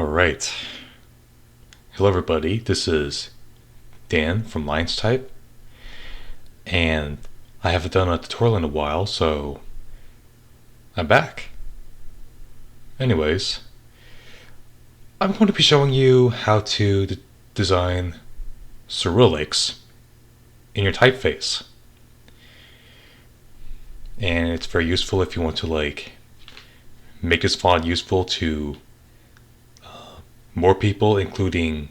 Alright. Hello everybody, this is Dan from LyonsType, and I haven't done a tutorial in a while, so I'm back. Anyways, I'm going to be showing you how to design Cyrillics in your typeface. And it's very useful if you want to make this font useful to more people, including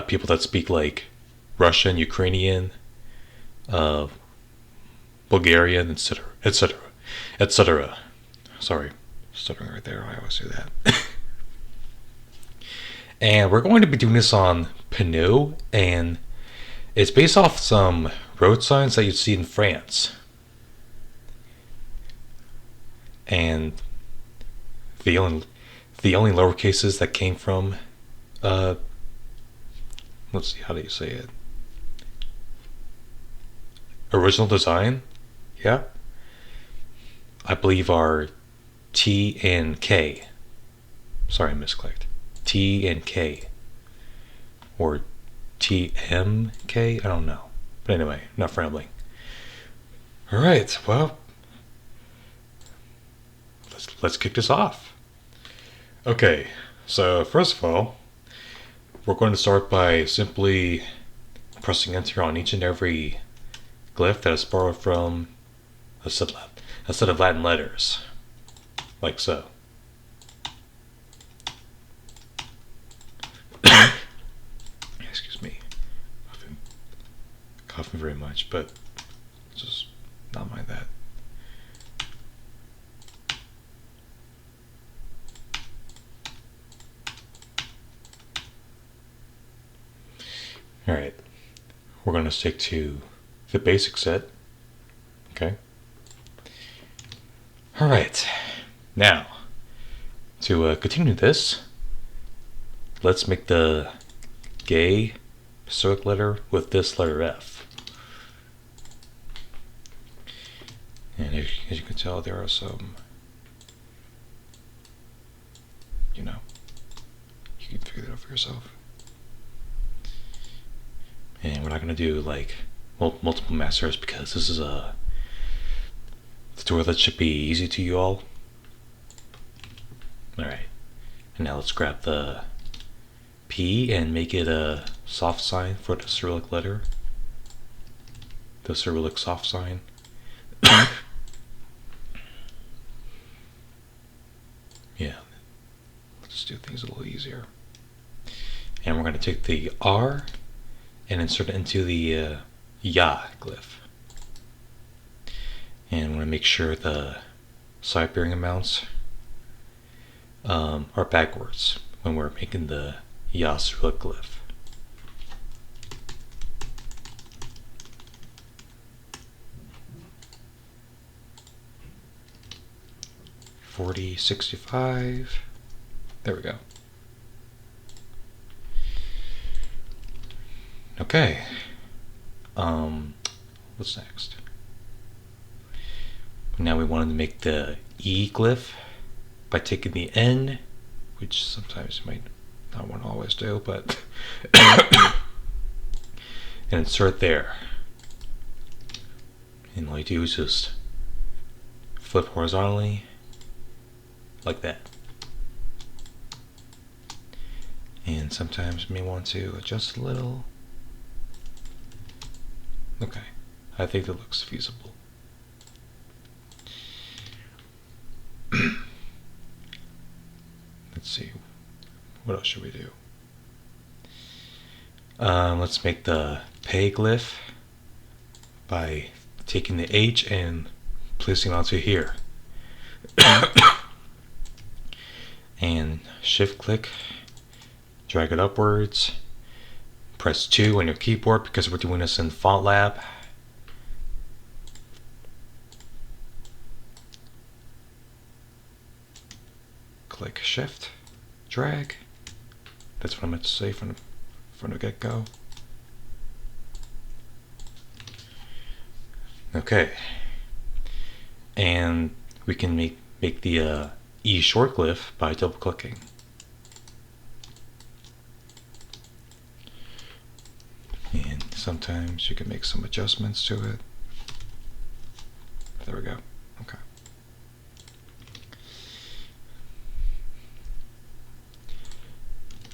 people that speak Russian, Ukrainian, Bulgarian, etc., etc., etc. Sorry, stuttering right there. I always do that. And we're going to be doing this on Pinot, and it's based off some road signs that you'd see in France. And the only lowercases that came from, let's see, how do you say it? Original design, yeah, I believe are T and K. Sorry, I misclicked. T and K. Or TMK? I don't know. But anyway, enough rambling. Alright, well, let's kick this off. Okay, so first of all, we're going to start by simply pressing enter on each and every glyph that is borrowed from a set of Latin letters, like so. Excuse me, I've been coughing very much, but just not mind that. Alright, we're going to stick to the basic set. Okay. Alright, now to continue this, let's make the gay Cyrillic letter with this letter F. And as you can tell, there are some, you can figure that out for yourself. And we're not going to do multiple masters because this is a tutorial that should be easy to you all. Alright, and now let's grab the P and make it a soft sign for the Cyrillic letter. The Cyrillic soft sign. Yeah, let's do things a little easier. And we're going to take the R and insert it into the Ya glyph. And we want to make sure the side bearing amounts are backwards when we're making the Ya Cyrillic glyph. $40, $65. There we go. Okay. What's next? Now we wanted to make the E glyph by taking the N, which sometimes you might not want to always do, but and insert there. And all you do is just flip horizontally like that. And sometimes you may want to adjust a little. Okay, I think that looks feasible. Let's see, what else should we do? Let's make the pay glyph by taking the H and placing it onto here. And shift click, drag it upwards, press 2 on your keyboard because we're doing this in Font Lab. Click shift, drag. That's what I meant to say from the get-go. Okay, and we can make the E short glyph by double clicking. sometimes you can make some adjustments to it. There we go. Okay.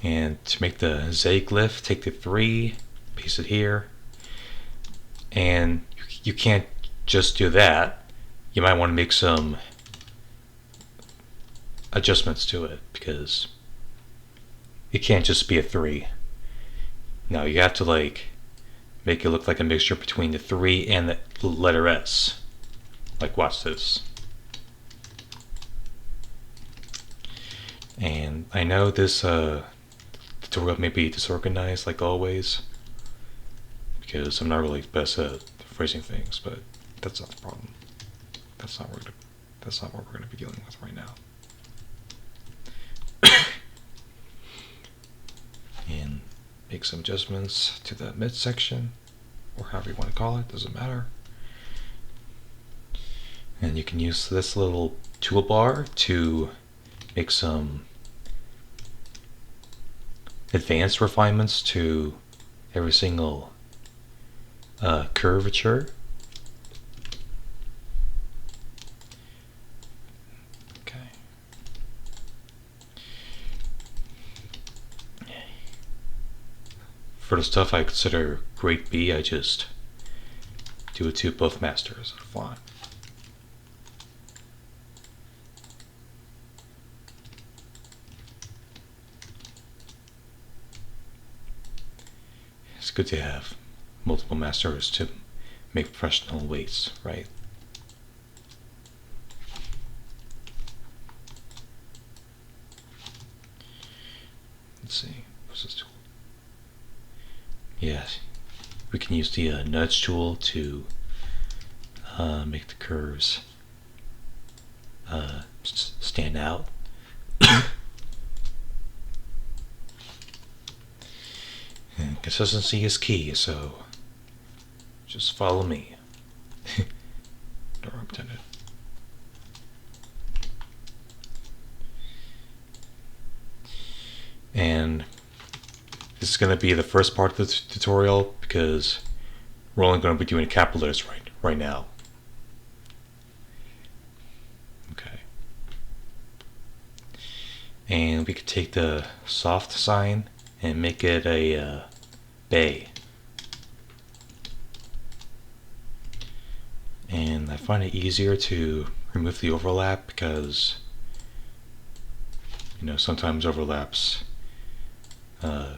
And to make the Z glyph, take the 3, paste it here. And you can't just do that. You might want to make some adjustments to it because it can't just be a 3. No, you have to like make it look like a mixture between the 3 and the letter S. Like watch this. And I know this tutorial may be disorganized like always because I'm not really best at phrasing things, but that's not the problem. That's not what we're going to be dealing with right now. And make some adjustments to the midsection, or however you want to call it, doesn't matter. And you can use this little toolbar to make some advanced refinements to every single curvature. Okay. For the stuff I consider grade B, I just do it to both masters. Fine. It's good to have multiple masters to make professional weights, right? Let's see, what's this tool? Yes, we can use the nudge tool to make the curves stand out. And consistency is key, so just follow me. Door intended. And this is going to be the first part of the tutorial because we're only going to be doing capital letters right now. Okay. And we could take the soft sign and make it a bay. And I find it easier to remove the overlap because, you know, sometimes overlaps can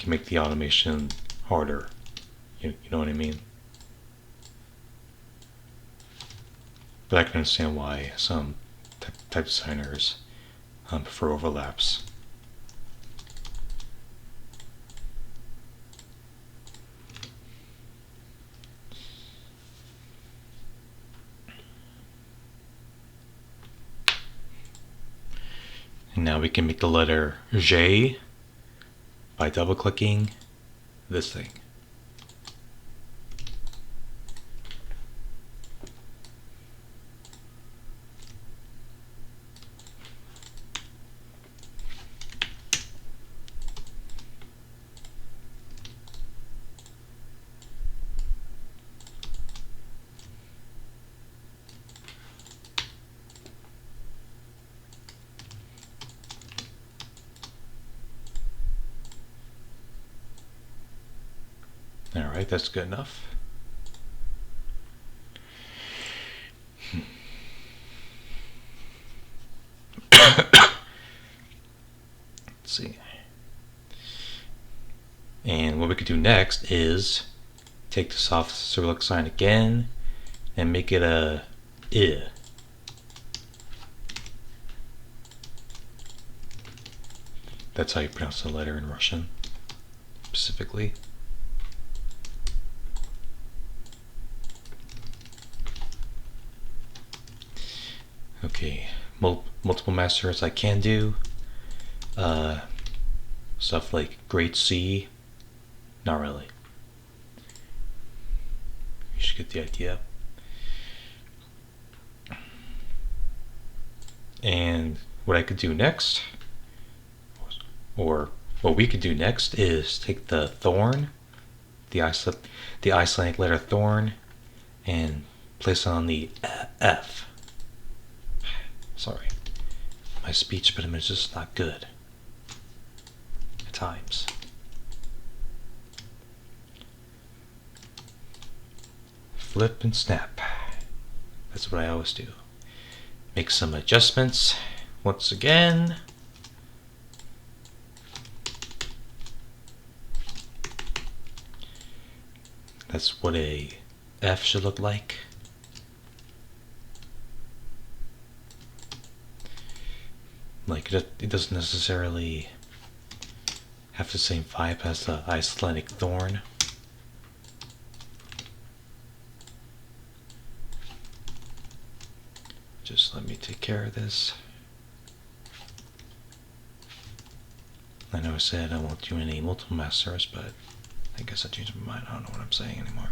make the automation harder. You know what I mean? But I can understand why some type designers prefer overlaps. And now we can make the letter J by double clicking this thing. Alright, that's good enough. Let's see. And what we could do next is take the soft Cyrillic sign again and make it a I. That's how you pronounce the letter in Russian, specifically. Okay, multiple masters I can do. Stuff like grade C, not really. You should get the idea. And what I could do next, or what we could do next is take the thorn, the Icelandic letter thorn, and place it on the F. Sorry, my speech impediment is just not good at times. Flip and snap. That's what I always do. Make some adjustments once again. That's what a F should look like. Like, it doesn't necessarily have the same vibe as the Icelandic thorn. Just let me take care of this. I know I said I won't do any multiple masters, but I guess I changed my mind. I don't know what I'm saying anymore.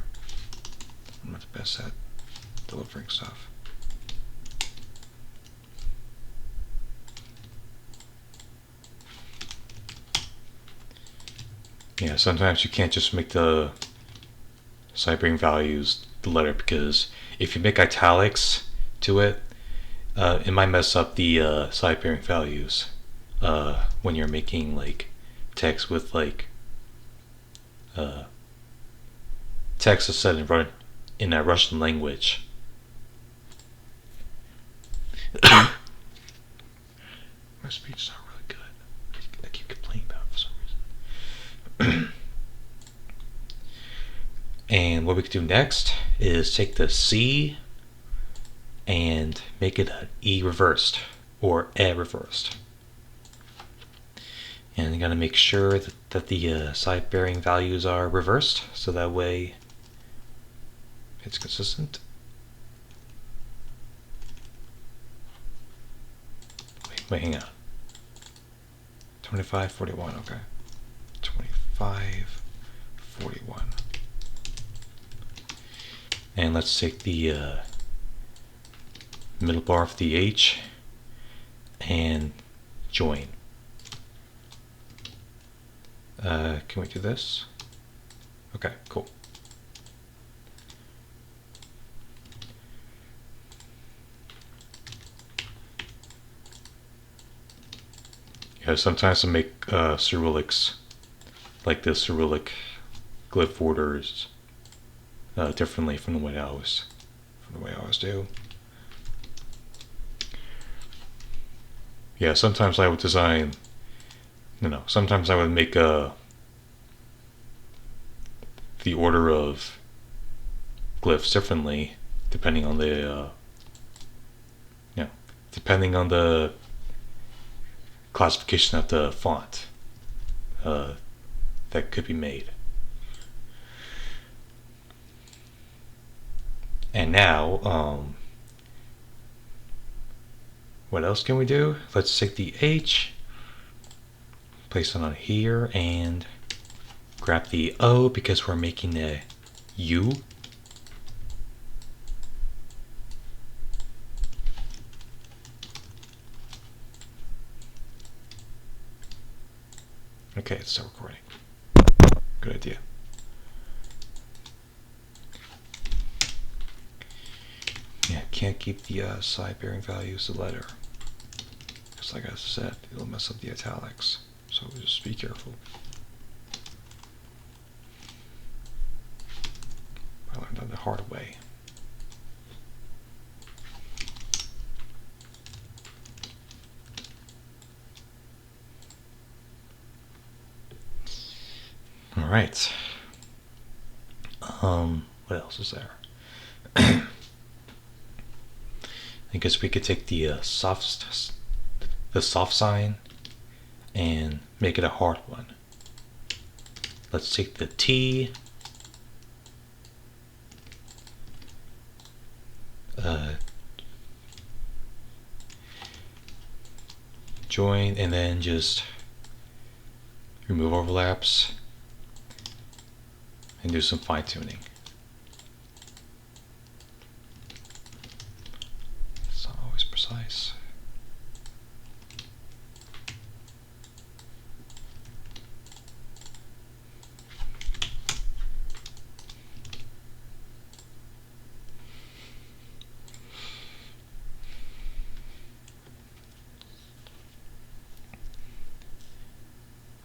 I'm not the best at delivering stuff. Yeah, sometimes you can't just make the Cyrillic values the letter, because if you make italics to it, it might mess up the Cyrillic values when you're making like text with like text is said in a Russian language. My speech is not really good. I keep complaining about it for some reason. And what we could do next is take the C and make it an E reversed or E reversed. And you gotta make sure that the side bearing values are reversed, so that way it's consistent. Wait, hang on. 25, 41, okay. 25, 41. And let's take the middle bar of the H and join. Can we do this? Okay, cool. Yeah, sometimes I make Cyrillics, like the Cyrillic glyph orders, differently from the way I always do. Yeah, sometimes I would design, sometimes I would make the order of glyphs differently depending on the classification of the font that could be made. And now, what else can we do? Let's take the H, place it on here, and grab the O because we're making a U. Okay, let's start recording. Good idea. Yeah, can't keep the side bearing values the letter. Because like I said, it'll mess up the italics. So just be careful. I learned that the hard way. All right. What else is there? I guess we could take the soft sign and make it a hard one. Let's take the T, join, and then just remove overlaps and do some fine tuning. It's not always precise.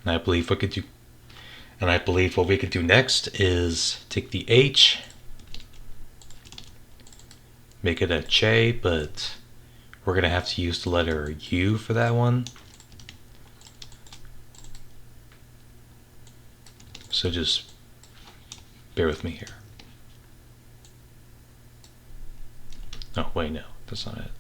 And I believe what we could do next is take the H, make it a J, but we're gonna have to use the letter U for that one. So just bear with me here. Oh, wait, no, that's not it.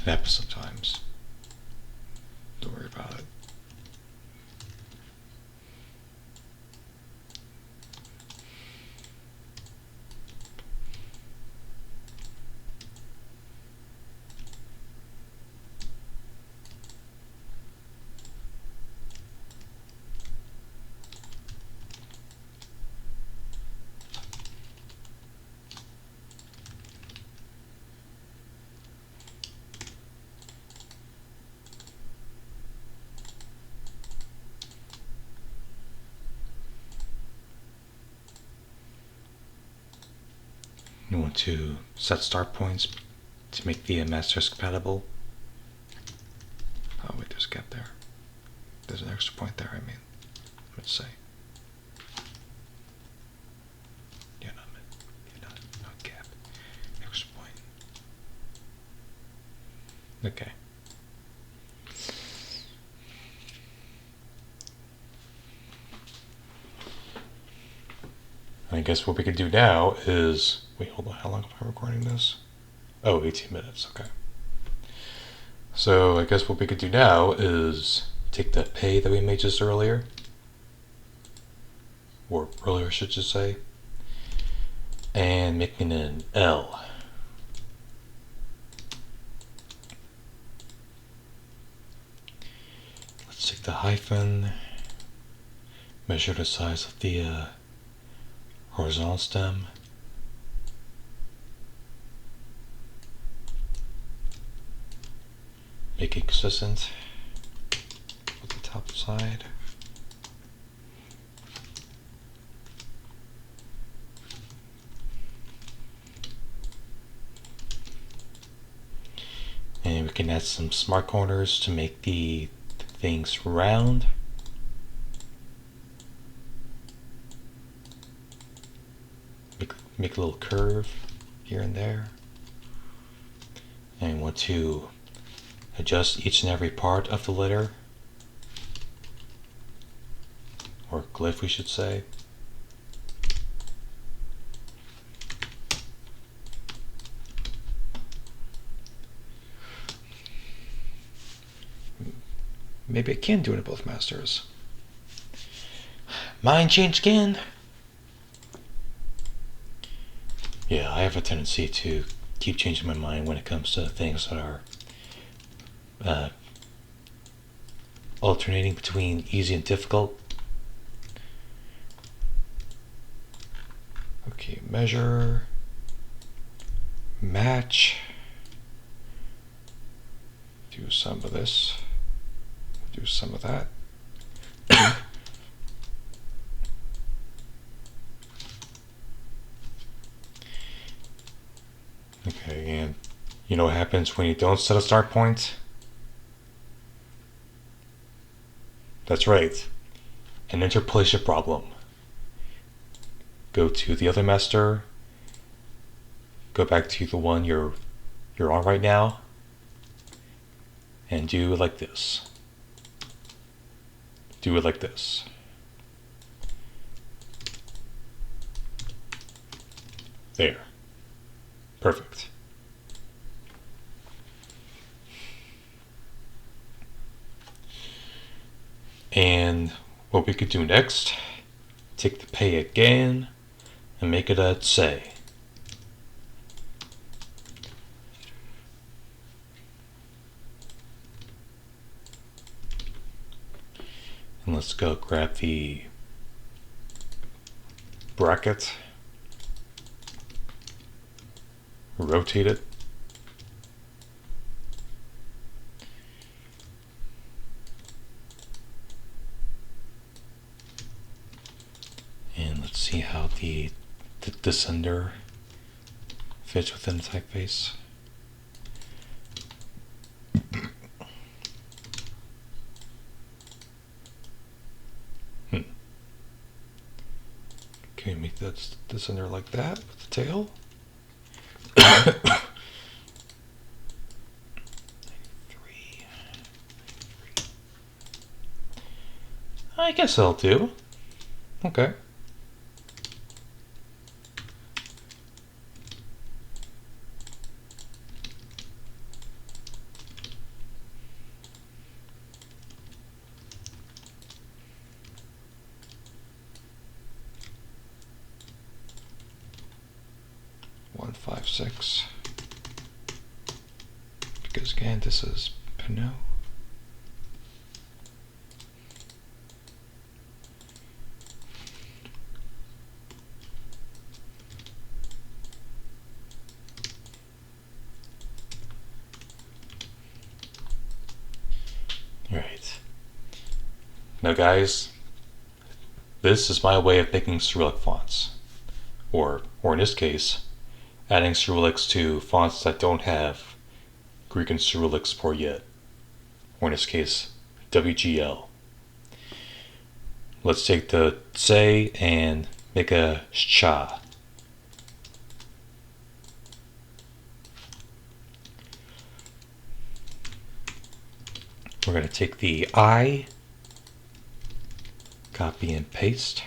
It happens sometimes. Don't worry about it. You want to set start points to make the masters compatible. Oh wait, there's a gap there. There's an extra point there, I mean. Let's say. Yeah, not gap. Extra point. Okay. I guess what we could do now is... Wait, hold on. How long am I recording this? Oh, 18 minutes. Okay. So I guess what we could do now is take that pay that we made just earlier. Or earlier, I should just say. And making an L. Let's take the hyphen. Measure the size of the horizontal stem. Make it consistent with the top side. And we can add some smart corners to make the things round. Make a little curve here and there. And want to adjust each and every part of the letter, or glyph we should say. Maybe I can do it in both masters. Mind change again. Yeah, I have a tendency to keep changing my mind when it comes to things that are alternating between easy and difficult. Okay, measure, match, do some of this, do some of that. Okay, and you know what happens when you don't set a start point? That's right, an interpolation problem. Go to the other master, go back to the one you're on right now and do it like this. Do it like this. There. Perfect. And what we could do next, take the pay again and make it a say. And let's go grab the bracket, rotate it, and let's see how the descender fits within the typeface. Can we make that descender like that with the tail? I guess I'll do. Okay. One, 5, 6. Because again, this is Pinot. Right. Now guys, this is my way of making Cyrillic fonts. Or in this case, adding Cyrillics to fonts that don't have Greek and Cyrillic support yet. Or in this case, WGL. Let's take the say and make a cha. We're going to take the I, copy and paste,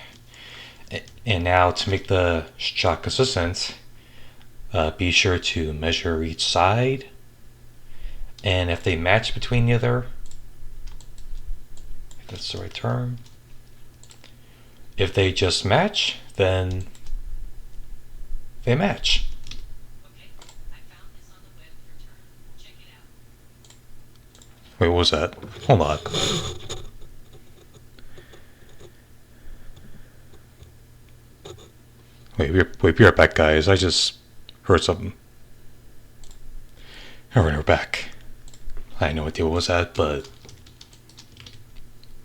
and now to make the cha consistent, be sure to measure each side, and if they match between the other, if that's the right term, if they just match, then they match. Wait, what was that? Hold on. Wait, be right back, guys. I just heard something. Alright, we're back. I had no idea what was that, but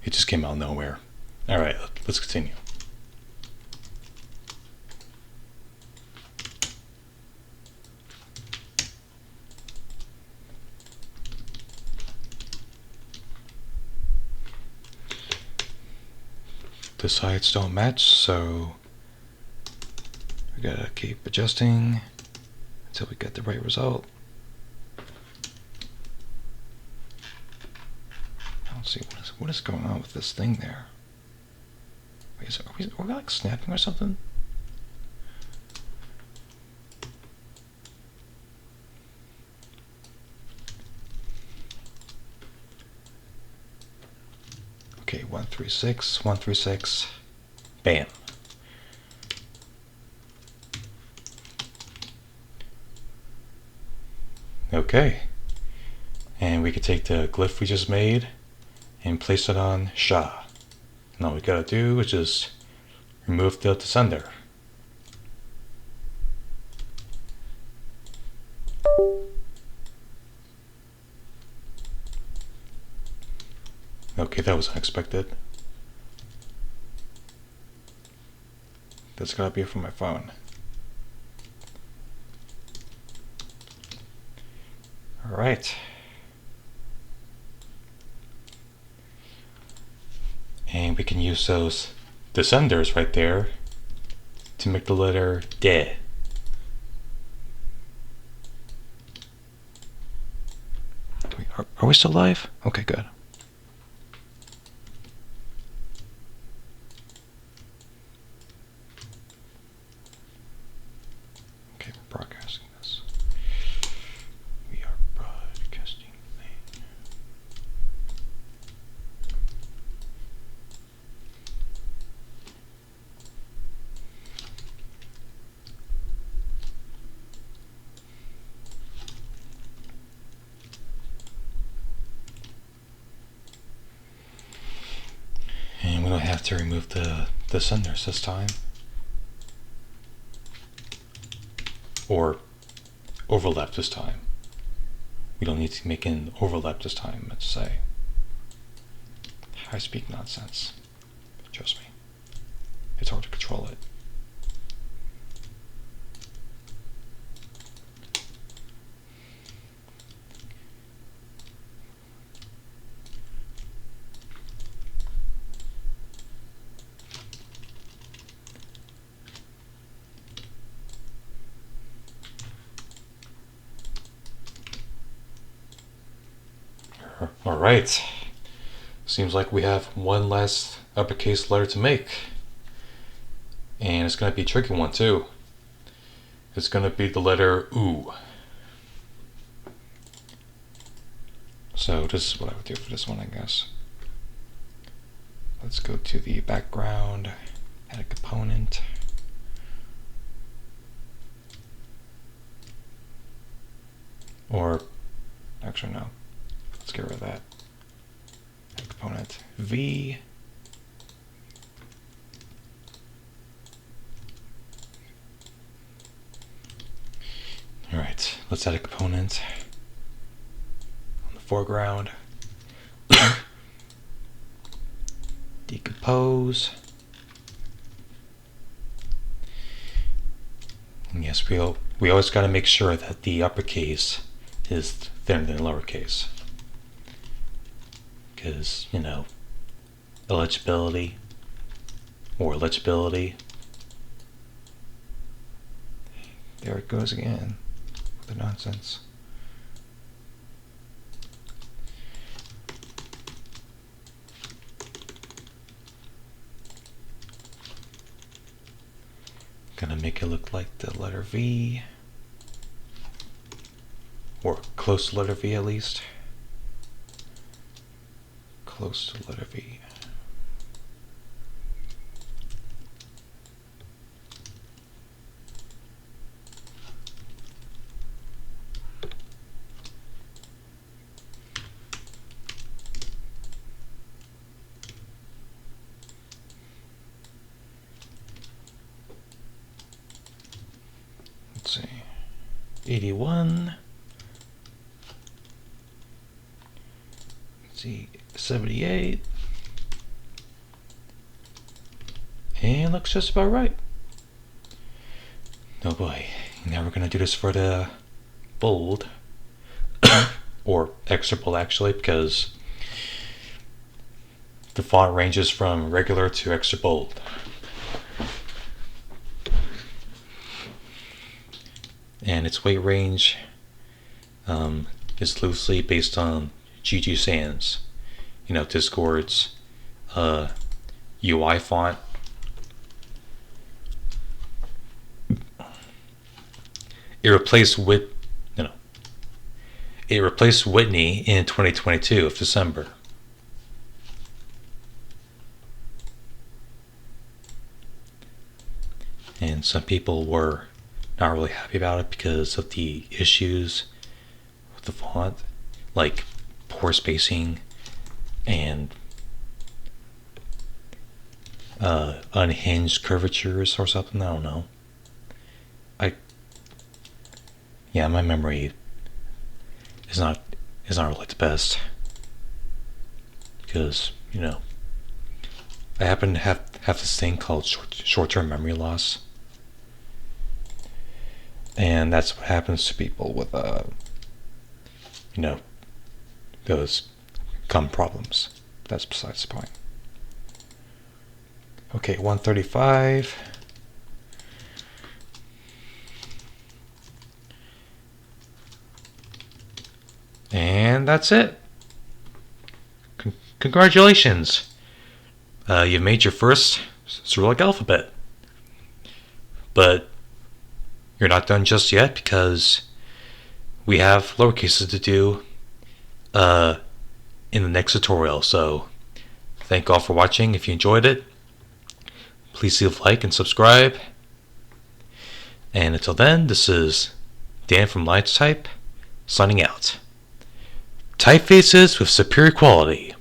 it just came out of nowhere. Alright, let's continue. The sides don't match, so we gotta keep adjusting until we get the right result. I don't see what is going on with this thing there. Wait, are we like snapping or something? Okay, 136, 136, bam. Okay, and we could take the glyph we just made and place it on Sha. And all we gotta do is just remove the descender. Okay, that was unexpected. That's gotta be from my phone. Alright. And we can use those descenders right there to make the letter D. Are we still live? Okay, good. Okay, we're broadcasting this. We are broadcasting thing. And we don't have to remove the senders this time. Or overlap this time. We don't need to make an overlap this time, let's say. I speak nonsense. Trust me. It's hard to control it. All right. Seems like we have one last uppercase letter to make. And it's going to be a tricky one too. It's going to be the letter U. So this is what I would do for this one, I guess. Let's go to the background, add a component. Or, actually no. Let's get rid of that. Add component V. Alright, let's add a component on the foreground. Decompose. And yes, we always got to make sure that the uppercase is thinner than lowercase. Because, you know, illegibility or legibility. There it goes again. The nonsense. Gonna make it look like the letter V, or close to letter V at least. Close to letter V. Let's see, 81. Let's see, 78. And looks just about right. Oh boy, now we're gonna do this for the bold, or extra bold actually, because the font ranges from regular to extra bold. And its weight range is loosely based on GG Sans, you know, Discord's UI font. It replaced Whitney in 2022 of December. And some people were not really happy about it because of the issues with the font, like poor spacing and unhinged curvatures or something. I don't know. Yeah, my memory is not really the best because, you know, I happen to have this thing called short-term memory loss. And that's what happens to people with, you know, those gum problems. That's besides the point. Okay, 135. And that's it. Congratulations! You've made your first Cyrillic alphabet. But you're not done just yet, because we have lowercases to do in the next tutorial. So thank you all for watching. If you enjoyed it, please leave a like and subscribe. And until then, this is Dan from LyonsType signing out. Typefaces with superior quality.